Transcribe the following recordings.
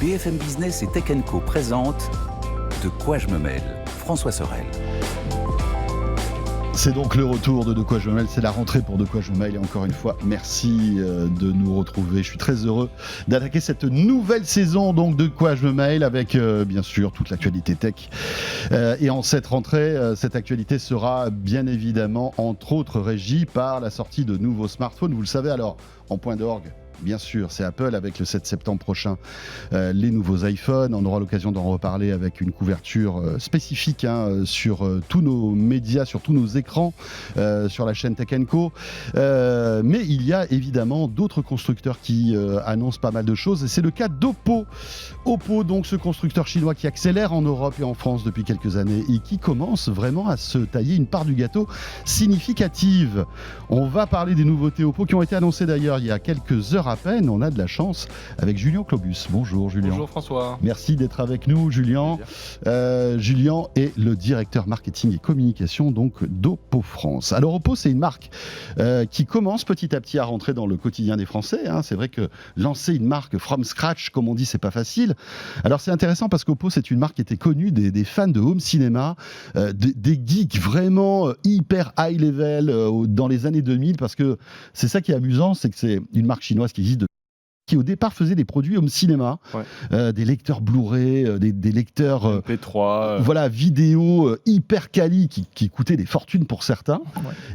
BFM Business et Tech Co présente De quoi je me mêle, François Sorel. C'est donc le retour de quoi je me mêle, c'est la rentrée pour De quoi je me mêle et encore une fois merci de nous retrouver. Je suis très heureux d'attaquer cette nouvelle saison donc de quoi je me mêle avec bien sûr toute l'actualité tech. Et en cette rentrée, cette actualité sera bien évidemment entre autres régie par la sortie de nouveaux smartphones. Vous le savez alors, en point d'orgue. Bien sûr, c'est Apple avec le 7 septembre prochain, les nouveaux iPhones. On aura l'occasion d'en reparler avec une couverture spécifique sur tous nos médias, sur tous nos écrans, sur la chaîne Tech Co. Mais il y a évidemment d'autres constructeurs qui annoncent pas mal de choses. Et c'est le cas d'Oppo. Oppo, donc ce constructeur chinois qui accélère en Europe et en France depuis quelques années et qui commence vraiment à se tailler une part du gâteau significative. On va parler des nouveautés Oppo qui ont été annoncées d'ailleurs il y a quelques heures à peine. On a de la chance avec Julien Clobus. Bonjour Julien. Bonjour François. Merci d'être avec nous Julien. Julien est le directeur marketing et communication donc d'Oppo France. Alors Oppo, c'est une marque qui commence petit à petit à rentrer dans le quotidien des Français. C'est vrai que lancer une marque from scratch, comme on dit, c'est pas facile. Alors c'est intéressant parce qu'Oppo, c'est une marque qui était connue des fans de home cinéma, des geeks vraiment hyper high level dans les années 2000, parce que c'est ça qui est amusant, c'est que c'est une marque chinoise qui qui au départ faisait des produits home cinéma, des lecteurs Blu-ray, des lecteurs MP3, voilà, vidéo hyper quali qui coûtaient des fortunes pour certains.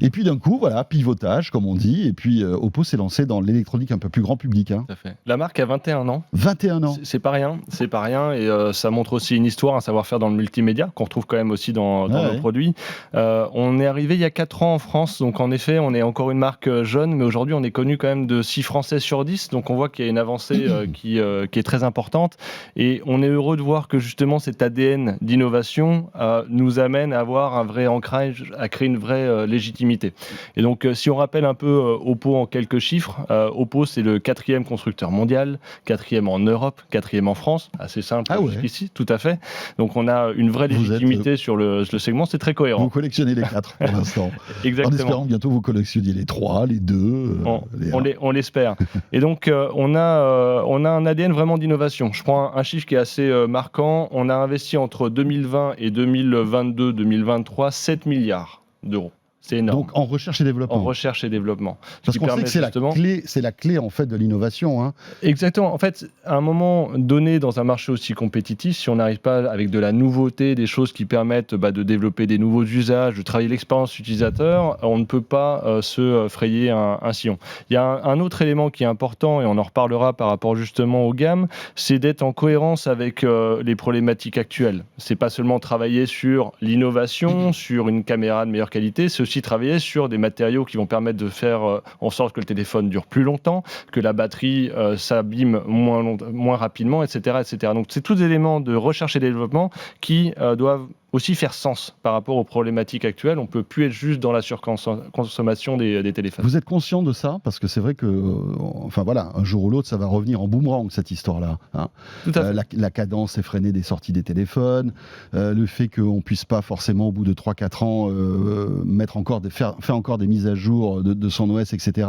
Et puis d'un coup, voilà, pivotage comme on dit, et puis Oppo s'est lancé dans l'électronique un peu plus grand public. Tout à fait. La marque a 21 ans. 21 ans. C'est pas rien, et ça montre aussi une histoire, un savoir-faire dans le multimédia qu'on retrouve quand même aussi dans nos produits. On est arrivé il y a 4 ans en France, donc en effet, on est encore une marque jeune, mais aujourd'hui on est connu quand même de 6 Français sur 10, donc on voit qu'il y a une avancée qui est très importante, et on est heureux de voir que justement cet ADN d'innovation nous amène à avoir un vrai ancrage, à créer une vraie légitimité. Et donc si on rappelle un peu Oppo en quelques chiffres, Oppo c'est le 4e constructeur mondial, 4e en Europe, 4e en France, assez simple jusqu'ici, tout à fait. Donc on a une vraie légitimité sur le segment, c'est très cohérent. Vous collectionnez les 4 pour l'instant. Exactement. En espérant que bientôt vous collectionniez les 3, les 2. On l'espère. Et donc on a un ADN vraiment d'innovation. Je prends un chiffre qui est assez marquant. On a investi entre 2020 et 2022-2023 7 milliards d'euros. C'est énorme. Donc en recherche et développement. En recherche et développement. Parce qu'on sait que c'est la clé en fait de l'innovation. Exactement. En fait, à un moment donné, dans un marché aussi compétitif, si on n'arrive pas avec de la nouveauté, des choses qui permettent de développer des nouveaux usages, de travailler l'expérience utilisateur, on ne peut pas se frayer un sillon. Il y a un autre élément qui est important, et on en reparlera par rapport justement aux gammes, c'est d'être en cohérence avec les problématiques actuelles. C'est pas seulement travailler sur l'innovation, sur une caméra de meilleure qualité, c'est aussi travailler sur des matériaux qui vont permettre de faire en sorte que le téléphone dure plus longtemps, que la batterie s'abîme moins rapidement, etc., etc. Donc c'est tous des éléments de recherche et développement qui doivent aussi faire sens par rapport aux problématiques actuelles. On ne peut plus être juste dans la surconsommation des téléphones. Vous êtes conscient de ça ? Parce que c'est vrai que, un jour ou l'autre, ça va revenir en boomerang, cette histoire-là. Tout à fait. La cadence effrénée des sorties des téléphones, le fait qu'on ne puisse pas forcément, au bout de 3-4 ans, faire encore des mises à jour de son OS, etc.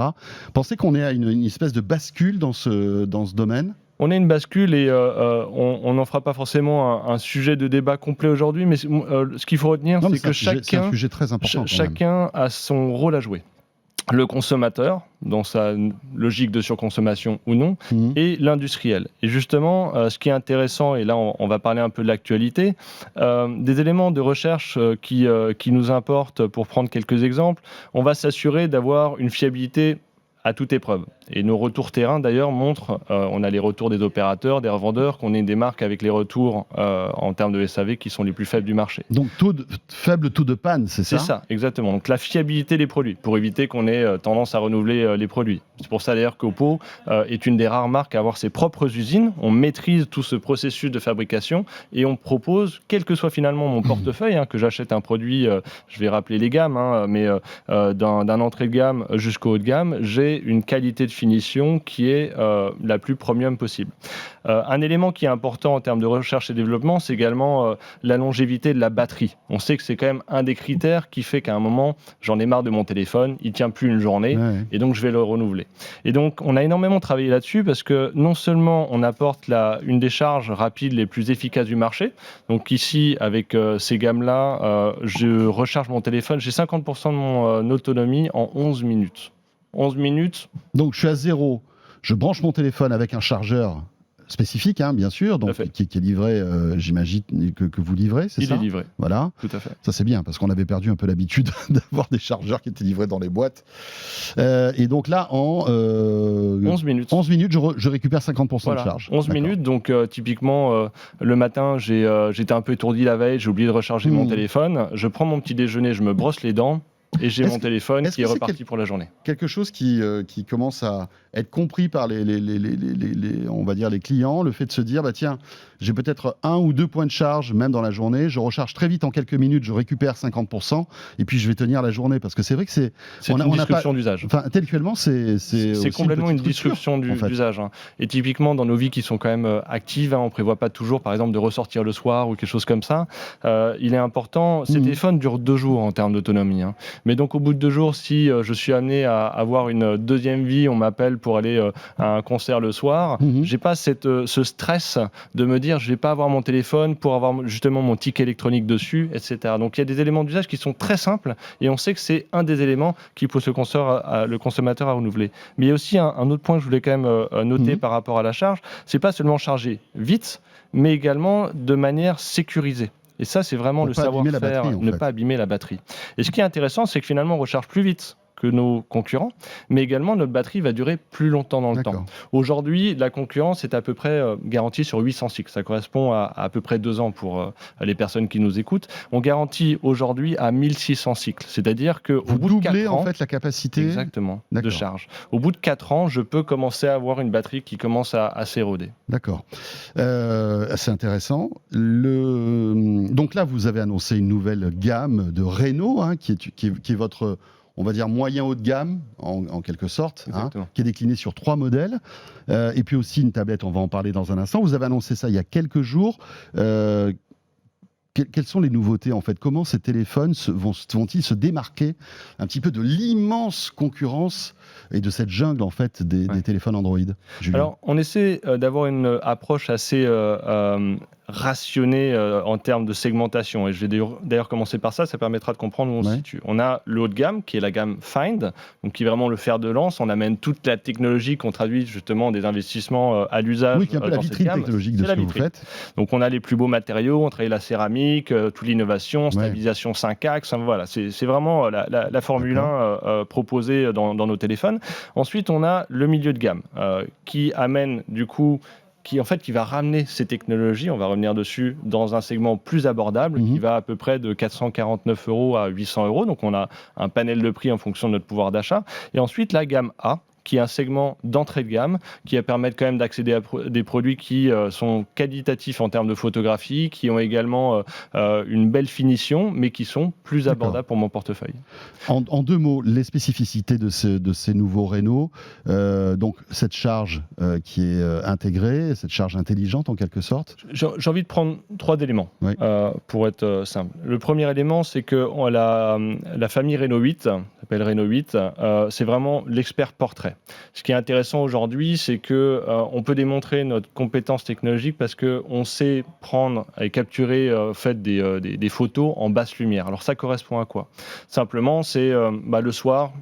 Pensez qu'on est à une espèce de bascule dans ce domaine ? On a une bascule et on n'en fera pas forcément un sujet de débat complet aujourd'hui, mais ce qu'il faut retenir, c'est que c'est un sujet très important. Chacun a son rôle à jouer. Le consommateur, dans sa logique de surconsommation ou non, et l'industriel. Et justement, ce qui est intéressant, et là on va parler un peu de l'actualité, des éléments de recherche qui nous importent, pour prendre quelques exemples, on va s'assurer d'avoir une fiabilité à toute épreuve. Et nos retours terrain, d'ailleurs, montrent, on a les retours des opérateurs, des revendeurs, qu'on est des marques avec les retours en termes de SAV qui sont les plus faibles du marché. Donc faible taux de panne, c'est ça ? C'est ça, exactement. Donc la fiabilité des produits, pour éviter qu'on ait tendance à renouveler les produits. C'est pour ça d'ailleurs qu'Oppo est une des rares marques à avoir ses propres usines. On maîtrise tout ce processus de fabrication et on propose, quel que soit finalement mon portefeuille, que j'achète un produit, je vais rappeler les gammes, mais d'un entrée de gamme jusqu'au haut de gamme, j'ai et une qualité de finition qui est la plus premium possible. Un élément qui est important en termes de recherche et développement, c'est également la longévité de la batterie. On sait que c'est quand même un des critères qui fait qu'à un moment, j'en ai marre de mon téléphone, il ne tient plus une journée, et donc je vais le renouveler. Et donc, on a énormément travaillé là-dessus parce que non seulement on apporte une des charges rapides les plus efficaces du marché, donc ici, avec ces gammes-là, je recharge mon téléphone, j'ai 50% de mon autonomie en 11 minutes. 11 minutes. Donc, je suis à 0, je branche mon téléphone avec un chargeur spécifique, hein, bien sûr, donc, qui est livré, j'imagine que vous livrez, c'est ça ? Il est livré. Voilà. Tout à fait. Ça, c'est bien, parce qu'on avait perdu un peu l'habitude d'avoir des chargeurs qui étaient livrés dans les boîtes. Et donc là, en 11 minutes, je récupère 50% de charge. 11 minutes, donc typiquement, le matin, j'étais un peu étourdi la veille, j'ai oublié de recharger mon téléphone, je prends mon petit déjeuner, je me brosse les dents, et j'ai mon téléphone qui est reparti pour la journée. Quelque chose qui commence à être compris par on va dire les clients, le fait de se dire, bah tiens, j'ai peut-être 1 ou 2 points de charge, même dans la journée, je recharge très vite en quelques minutes, je récupère 50%, et puis je vais tenir la journée, parce que c'est vrai que c'est une disruption d'usage. Enfin, intellectuellement, c'est complètement une disruption d'usage. Hein. Et typiquement, dans nos vies qui sont quand même actives, hein, on ne prévoit pas toujours, par exemple, de ressortir le soir ou quelque chose comme ça. Il est important, ces téléphones durent 2 jours en termes d'autonomie. Hein. Mais donc, au bout de 2 jours, si je suis amené à avoir une deuxième vie, on m'appelle pour aller à un concert le soir, j'ai pas ce stress de me dire je vais pas avoir mon téléphone pour avoir justement mon ticket électronique dessus, etc. Donc il y a des éléments d'usage qui sont très simples et on sait que c'est un des éléments qui pousse le consommateur à renouveler. Mais il y a aussi un autre point que je voulais quand même noter par rapport à la charge, c'est pas seulement charger vite, mais également de manière sécurisée. Et ça, c'est vraiment le savoir-faire, ne pas abîmer la batterie. Et ce qui est intéressant, c'est que finalement, on recharge plus vite que nos concurrents, mais également notre batterie va durer plus longtemps dans le temps. Aujourd'hui, la concurrence est à peu près garantie sur 800 cycles. Ça correspond à peu près 2 ans pour les personnes qui nous écoutent. On garantit aujourd'hui à 1600 cycles. C'est-à-dire qu'au bout de 4 ans... en fait la capacité de charge. Au bout de 4 ans, je peux commencer à avoir une batterie qui commence à s'éroder. D'accord. C'est intéressant. Donc là, vous avez annoncé une nouvelle gamme de Reno, hein, qui est votre... on va dire moyen haut de gamme, en quelque sorte, hein, qui est décliné sur 3 modèles. Et puis aussi une tablette, on va en parler dans un instant. Vous avez annoncé ça il y a quelques jours. Quelles sont les nouveautés en fait ? Comment ces téléphones vont-ils se démarquer un petit peu de l'immense concurrence et de cette jungle en fait des téléphones Android ? Julien. Alors, on essaie d'avoir une approche assez rationnée en termes de segmentation. Et je vais d'ailleurs commencer par ça, ça permettra de comprendre où on se situe. On a le haut de gamme, qui est la gamme Find, donc qui est vraiment le fer de lance. On amène toute la technologie qu'on traduit justement des investissements à l'usage. Oui, qui est un peu la vitrine technologique de ce que vous faites. Donc on a les plus beaux matériaux, on travaille la céramique, toute l'innovation, stabilisation 5 axes. Voilà, c'est vraiment la Formule 1 proposée dans nos téléphones. Ensuite, on a le milieu de gamme qui amène du coup qui va ramener ces technologies, on va revenir dessus, dans un segment plus abordable, qui va à peu près de 449 € à 800 €. Donc on a un panel de prix en fonction de notre pouvoir d'achat. Et ensuite, la gamme A, qui est un segment d'entrée de gamme, qui va permettre quand même d'accéder à des produits qui sont qualitatifs en termes de photographie, qui ont également une belle finition, mais qui sont plus abordables pour mon portefeuille. En 2 mots, les spécificités de ces nouveaux Reno, donc cette charge qui est intégrée, cette charge intelligente en quelque sorte. J'ai envie de prendre 3 éléments pour être simple. Le premier élément, c'est que la famille Reno 8, s'appelle Reno 8, c'est vraiment l'expert portrait. Ce qui est intéressant aujourd'hui, c'est qu'on peut démontrer notre compétence technologique parce qu'on sait prendre et capturer des photos en basse lumière. Alors ça correspond à quoi ? Simplement, c'est le soir,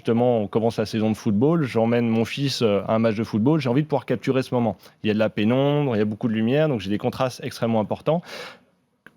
on commence la saison de football, j'emmène mon fils à un match de football, j'ai envie de pouvoir capturer ce moment. Il y a de la pénombre, il y a beaucoup de lumière, donc j'ai des contrastes extrêmement importants.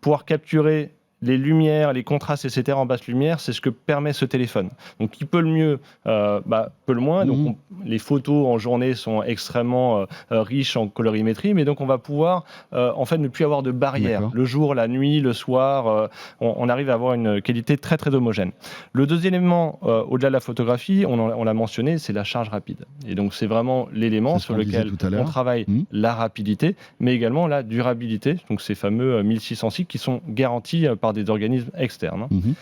Pouvoir capturer les lumières, les contrastes, etc. en basse lumière, c'est ce que permet ce téléphone. Donc, qui peut le mieux, peut le moins. Donc, les photos en journée sont extrêmement riches en colorimétrie, mais donc on va pouvoir ne plus avoir de barrière. Le jour, la nuit, le soir, on arrive à avoir une qualité très très homogène. Le deuxième élément, au-delà de la photographie, on l'a mentionné, c'est la charge rapide. Et donc, c'est vraiment l'élément sur lequel on travaille la rapidité, mais également la durabilité. Donc, ces fameux 1600 cycles qui sont garantis par des organismes externes. Mhm.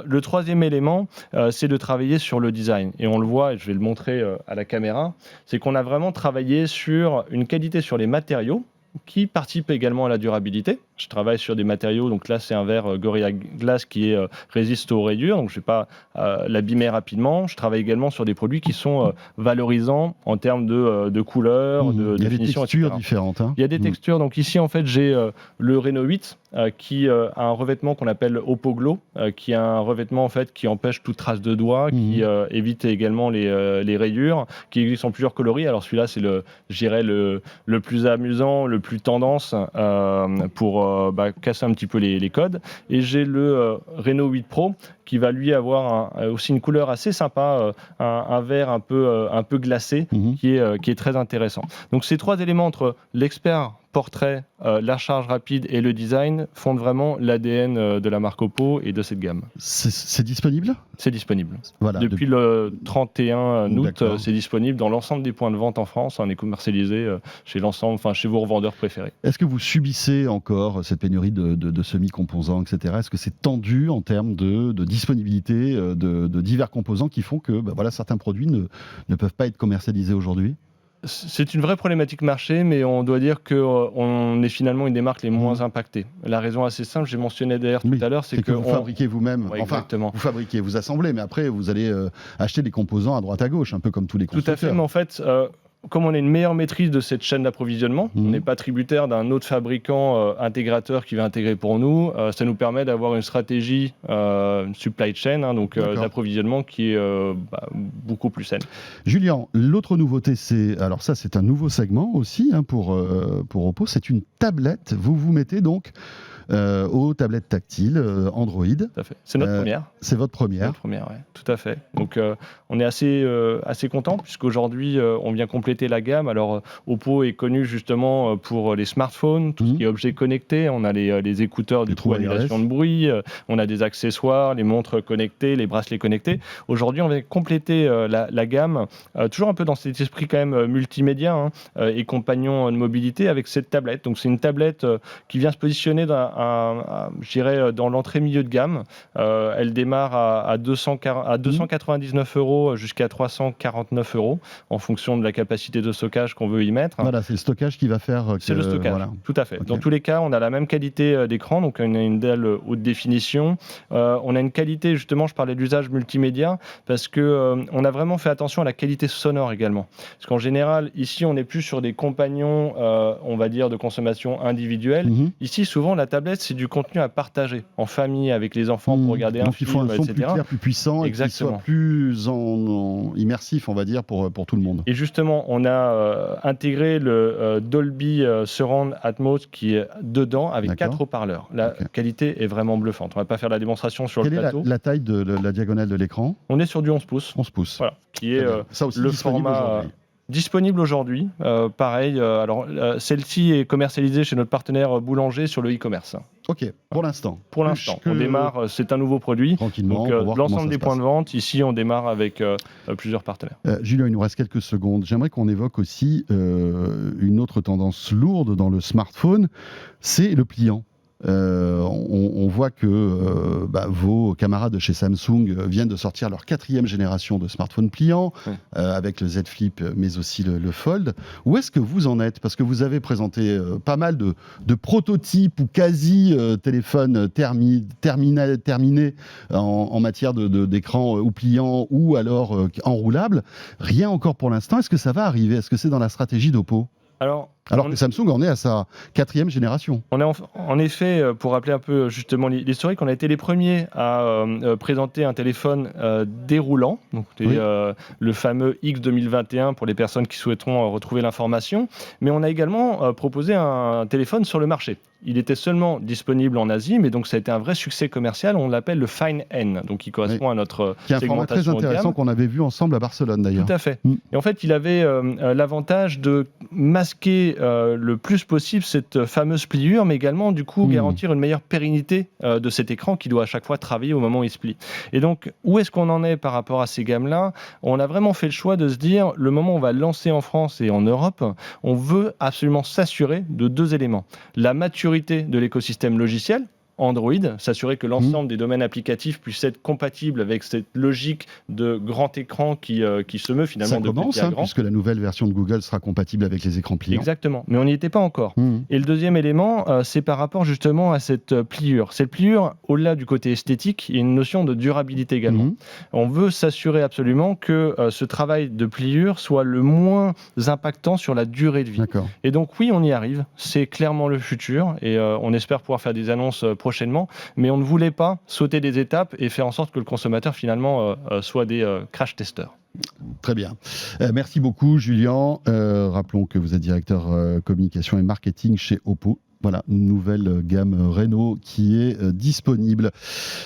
Le troisième élément, c'est de travailler sur le design. Et on le voit, et je vais le montrer à la caméra, c'est qu'on a vraiment travaillé sur une qualité sur les matériaux qui participe également à la durabilité. Je travaille sur des matériaux, donc là c'est un verre Gorilla Glass qui résiste aux rayures, donc je ne vais pas l'abîmer rapidement. Je travaille également sur des produits qui sont valorisants en termes de couleur, de Il y a des définition, textures etc. différentes. Hein. Il y a des textures, donc ici en fait j'ai le Renault 8 qui a un revêtement qu'on appelle Oppo Glow, qui a un revêtement en fait qui empêche toute trace de doigt, qui évite également les rayures, qui existe en plusieurs coloris. Alors celui-là c'est je dirais le plus amusant, le plus tendance pour casser un petit peu les codes. Et j'ai le Renault 8 Pro qui va lui avoir aussi une couleur assez sympa, un vert un peu glacé, qui est très intéressant. Donc ces trois éléments entre l'expert portrait, la charge rapide et le design font vraiment l'ADN de la marque Oppo et de cette gamme. C'est disponible ? C'est disponible. Voilà, Depuis le 31 août, D'accord. c'est disponible dans l'ensemble des points de vente en France. On est commercialisé chez vos revendeurs préférés. Est-ce que vous subissez encore cette pénurie de semi-composants, etc. Est-ce que c'est tendu en termes de disponibilité de divers composants qui font que certains produits ne peuvent pas être commercialisés aujourd'hui ? C'est une vraie problématique marché, mais on doit dire qu'on est finalement une des marques les moins impactées. La raison assez simple, j'ai mentionné d'ailleurs tout à l'heure, c'est que vous fabriquez vous-même. Ouais, enfin, exactement. vous fabriquez, vous assemblez, mais après vous allez acheter des composants à droite à gauche, un peu comme tous les constructeurs. Tout à fait, mais en fait, comme on a une meilleure maîtrise de cette chaîne d'approvisionnement, on n'est pas tributaire d'un autre fabricant intégrateur qui va intégrer pour nous. Ça nous permet d'avoir une stratégie supply chain, d'approvisionnement qui est beaucoup plus saine. Julien, l'autre nouveauté, c'est un nouveau segment aussi pour Oppo, c'est une tablette. Vous vous mettez donc aux tablettes tactiles Android. Tout à fait. C'est notre première. C'est votre première. C'est notre première, oui. Tout à fait. Donc on est assez content puisqu'aujourd'hui on vient compléter la gamme. Alors Oppo est connu justement pour les smartphones, tout ce qui est objets connectés. On a les écouteurs du coup annulation de bruit, on a des accessoires, les montres connectées, les bracelets connectés. Aujourd'hui on vient compléter la gamme, toujours un peu dans cet esprit quand même multimédia et compagnon de mobilité avec cette tablette. Donc c'est une tablette qui vient se positionner je dirais dans l'entrée milieu de gamme. Elle démarre à 299 € jusqu'à 349 € en fonction de la capacité de stockage qu'on veut y mettre. Voilà, c'est le stockage qui va faire. C'est le stockage, tout à fait. Okay. Dans tous les cas, on a la même qualité d'écran, donc on a une dalle haute définition. On a une qualité, justement, je parlais de l'usage multimédia, parce qu'on a vraiment fait attention à la qualité sonore également. Parce qu'en général, ici, on n'est plus sur des compagnons, on va dire, de consommation individuelle. Ici, souvent, la tablette, c'est du contenu à partager en famille, avec les enfants, pour regarder un film, il faut un son etc. plus clair, plus puissant, exactement. Et qui soit plus immersif, on va dire, pour tout le monde. Et justement, on a intégré le Dolby Surround Atmos qui est dedans, avec 4 haut-parleurs. La qualité est vraiment bluffante. On ne va pas faire la démonstration sur le plateau. Quelle est la taille de la diagonale de l'écran ? On est sur du 11 pouces. 11 pouces. Voilà, qui est ça aussi le disponible format... aujourd'hui. Disponible aujourd'hui, pareil. Celle-ci est commercialisée chez notre partenaire Boulanger sur le e-commerce. Ok, pour l'instant. Pour l'instant, on démarre. C'est un nouveau produit. Tranquillement. Donc, l'ensemble des points de vente. Ici, on démarre avec plusieurs partenaires. Julien, il nous reste quelques secondes. J'aimerais qu'on évoque aussi une autre tendance lourde dans le smartphone, c'est le pliant. On voit que vos camarades de chez Samsung viennent de sortir leur 4e génération de smartphones pliants, avec le Z Flip, mais aussi le Fold. Où est-ce que vous en êtes ? Parce que vous avez présenté pas mal de prototypes ou quasi-téléphones terminés en matière d'écran ou pliant ou alors enroulable. Rien encore pour l'instant. Est-ce que ça va arriver ? Est-ce que c'est dans la stratégie d'Oppo ? Alors que Samsung en est à sa 4e génération. On est en effet, pour rappeler un peu justement l'historique, on a été les premiers à présenter un téléphone déroulant, donc le fameux X 2021 pour les personnes qui souhaiteront retrouver l'information, mais on a également proposé un téléphone sur le marché. Il était seulement disponible en Asie, mais donc ça a été un vrai succès commercial. On l'appelle le Fine N, donc qui correspond à notre qui est un format très intéressant qu'on avait vu ensemble à Barcelone d'ailleurs. Tout à fait. Et en fait, il avait l'avantage de masquer le plus possible cette fameuse pliure, mais également du coup garantir une meilleure pérennité de cet écran qui doit à chaque fois travailler au moment où il se plie. Et donc, où est-ce qu'on en est par rapport à ces gammes-là ? On a vraiment fait le choix de se dire, le moment où on va le lancer en France et en Europe, on veut absolument s'assurer de 2 éléments. La maturité de l'écosystème logiciel, Android, s'assurer que l'ensemble des domaines applicatifs puissent être compatibles avec cette logique de grand écran qui se meut finalement de petit à grand. Puisque la nouvelle version de Google sera compatible avec les écrans pliants. Exactement, mais on n'y était pas encore. Et le deuxième élément, c'est par rapport justement à cette pliure. Cette pliure, au-delà du côté esthétique, il y a une notion de durabilité également. On veut s'assurer absolument que ce travail de pliure soit le moins impactant sur la durée de vie. D'accord. Et donc oui, on y arrive, c'est clairement le futur, et on espère pouvoir faire des annonces prochainement, mais on ne voulait pas sauter des étapes et faire en sorte que le consommateur finalement soit des crash testeurs. Très bien. Merci beaucoup, Julien. Rappelons que vous êtes directeur communication et marketing chez Oppo. Voilà, une nouvelle gamme Reno qui est disponible.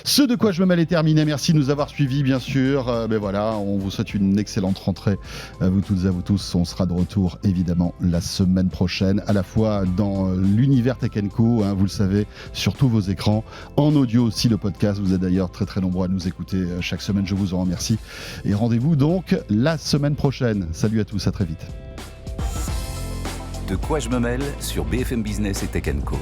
Ce de quoi je me mêle est terminé. Merci de nous avoir suivis, bien sûr. Voilà, on vous souhaite une excellente rentrée. Vous toutes et vous tous, on sera de retour, évidemment, la semaine prochaine, à la fois dans l'univers Tech & Co, vous le savez, sur tous vos écrans, en audio aussi, le podcast. Vous êtes d'ailleurs très, très nombreux à nous écouter chaque semaine. Je vous en remercie. Et rendez-vous donc la semaine prochaine. Salut à tous, à très vite. De quoi je me mêle sur BFM Business et Tech & Co.